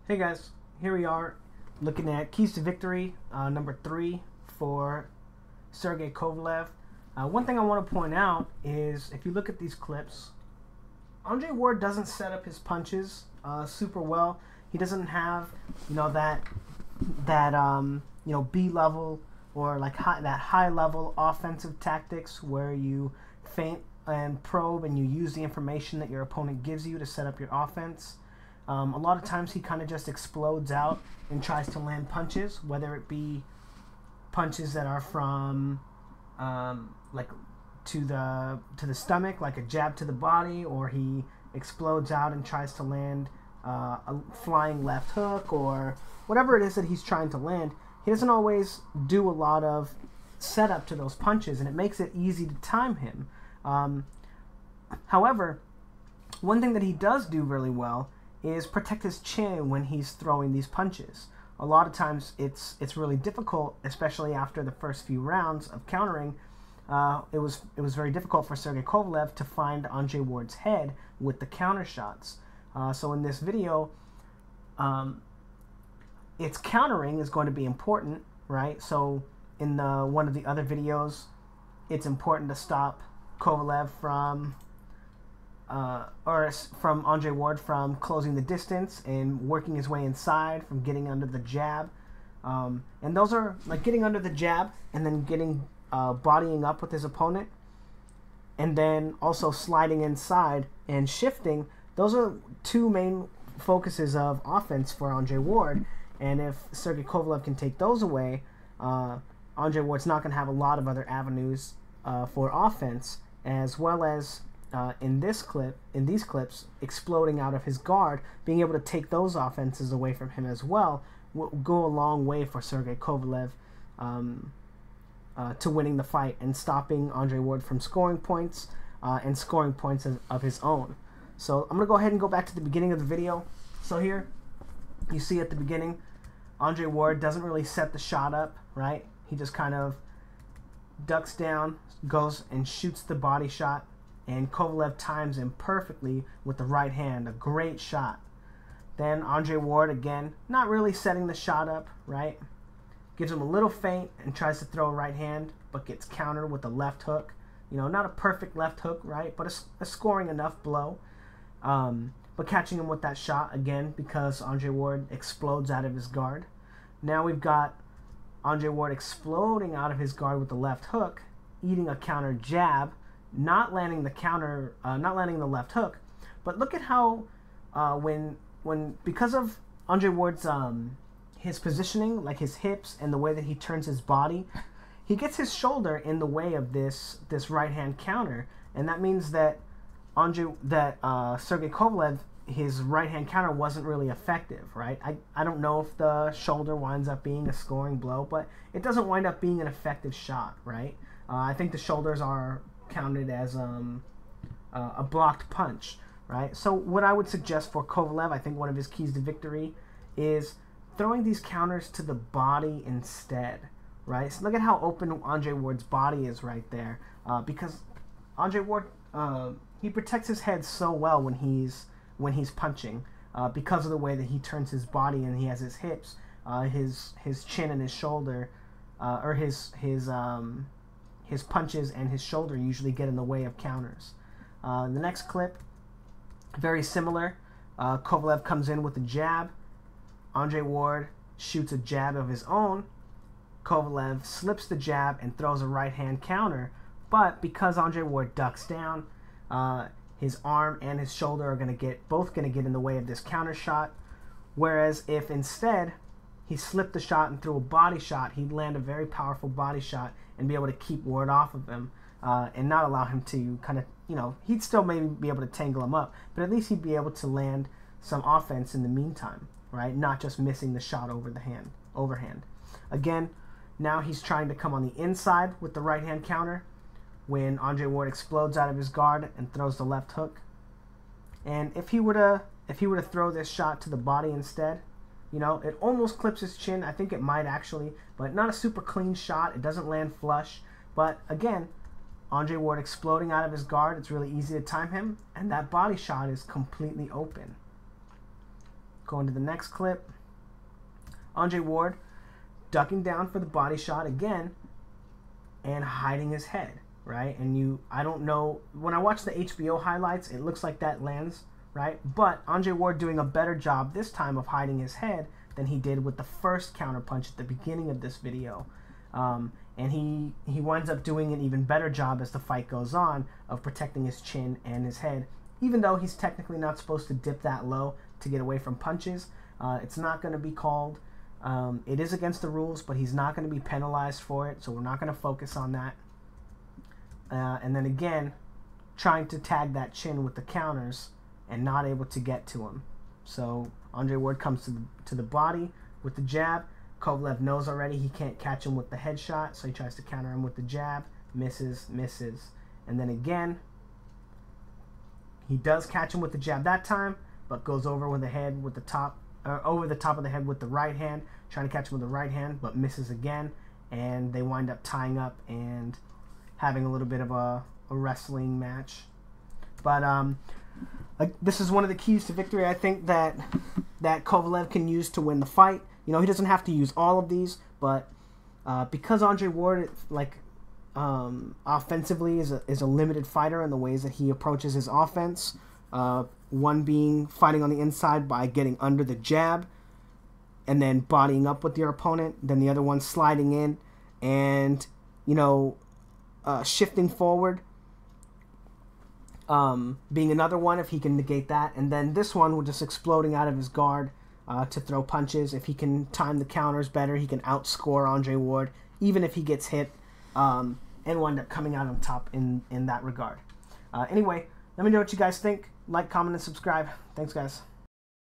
Hey guys, here we are looking at keys to victory number 3 for Sergey Kovalev. One thing I want to point out is if you look at these clips, Andre Ward doesn't set up his punches super well. He doesn't have that B level or like that high level offensive tactics where you feint and probe and you use the information that your opponent gives you to set up your offense. A lot of times he kind of just explodes out and tries to land punches, whether it be punches that are from like to the stomach, like a jab to the body, or he explodes out and tries to land a flying left hook, or whatever it is that he's trying to land. He doesn't always do a lot of setup to those punches, and it makes it easy to time him. However, one thing that he does do really well is protect his chin when he's throwing these punches. A lot of times it's really difficult, especially after the first few rounds of countering. It was very difficult for Sergey Kovalev to find Andre Ward's head with the counter shots. So in this video, its countering is going to be important, right? So in one of the other videos, it's important to stop Kovalev from Andre Ward from closing the distance and working his way inside, from getting under the jab. And those are like getting under the jab and then getting bodying up with his opponent, and then also sliding inside and shifting. Those are two main focuses of offense for Andre Ward, and if Sergey Kovalev can take those away, Andre Ward's not going to have a lot of other avenues for offense, as well as in these clips, exploding out of his guard, being able to take those offenses away from him as well will go a long way for Sergey Kovalev to winning the fight and stopping Andre Ward from scoring points and scoring points of his own. So I'm going to go ahead and go back to the beginning of the video. So here, you see at the beginning, Andre Ward doesn't really set the shot up, right? He just kind of ducks down, goes and shoots the body shot, and Kovalev times him perfectly with the right hand. A great shot. Then Andre Ward, again, not really setting the shot up, right? Gives him a little feint and tries to throw a right hand, but gets countered with a left hook. Not a perfect left hook, right? But a scoring enough blow. But catching him with that shot, again, because Andre Ward explodes out of his guard. Now we've got Andre Ward exploding out of his guard with the left hook, eating a counter jab, not landing the left hook. But look at how because of Andre Ward's his positioning, like his hips and the way that he turns his body, he gets his shoulder in the way of this right hand counter, and that means that Sergey Kovalev, his right hand counter wasn't really effective, right? I don't know if the shoulder winds up being a scoring blow, but it doesn't wind up being an effective shot, right? I think the shoulders are counted as a blocked punch, right? So what I would suggest for Kovalev, I think one of his keys to victory is throwing these counters to the body instead, right? So look at how open Andre Ward's body is right there, because Andre Ward, he protects his head so well when he's punching, because of the way that he turns his body, and he has his hips, his chin and his shoulder, or his punches and his shoulder usually get in the way of counters. The next clip, very similar. Kovalev comes in with a jab. Andre Ward shoots a jab of his own. Kovalev slips the jab and throws a right hand counter. But because Andre Ward ducks down, his arm and his shoulder are both going to get in the way of this counter shot. Whereas if instead he slipped the shot and threw a body shot, he'd land a very powerful body shot and be able to keep Ward off of him, and not allow him to kind of, he'd still maybe be able to tangle him up, but at least he'd be able to land some offense in the meantime, right? Not just missing the shot overhand. Again, now he's trying to come on the inside with the right hand counter when Andre Ward explodes out of his guard and throws the left hook. And if he were to throw this shot to the body instead, it almost clips his chin. I think it might actually, but not a super clean shot. It doesn't land flush. But again, Andre Ward exploding out of his guard, it's really easy to time him, and that body shot is completely open. Going to the next clip. Andre Ward ducking down for the body shot again and hiding his head, right? And I don't know, when I watch the HBO highlights, it looks like that lands, right? But Andre Ward doing a better job this time of hiding his head than he did with the first counter punch at the beginning of this video. And he winds up doing an even better job as the fight goes on of protecting his chin and his head, even though he's technically not supposed to dip that low to get away from punches. It's not going to be called. It is against the rules, but he's not going to be penalized for it, so we're not going to focus on that. And then again, trying to tag that chin with the counters and not able to get to him. So Andre Ward comes to the body with the jab. Kovalev knows already he can't catch him with the headshot, so he tries to counter him with the jab. Misses. And then again, he does catch him with the jab that time, but goes over with the head with the top, over the top of the head with the right hand, trying to catch him with the right hand, but misses again, and they wind up tying up and having a little bit of a wrestling match. But this is one of the keys to victory, I think, that Kovalev can use to win the fight. You know, he doesn't have to use all of these, but because Andre Ward, offensively is a limited fighter in the ways that he approaches his offense. One being fighting on the inside by getting under the jab and then bodying up with your opponent. Then the other one sliding in and, shifting forward. Being another one if he can negate that. And then this one with just exploding out of his guard to throw punches. If he can time the counters better, he can outscore Andre Ward, even if he gets hit, and wind up coming out on top in that regard. Anyway, let me know what you guys think. Like, comment, and subscribe. Thanks, guys.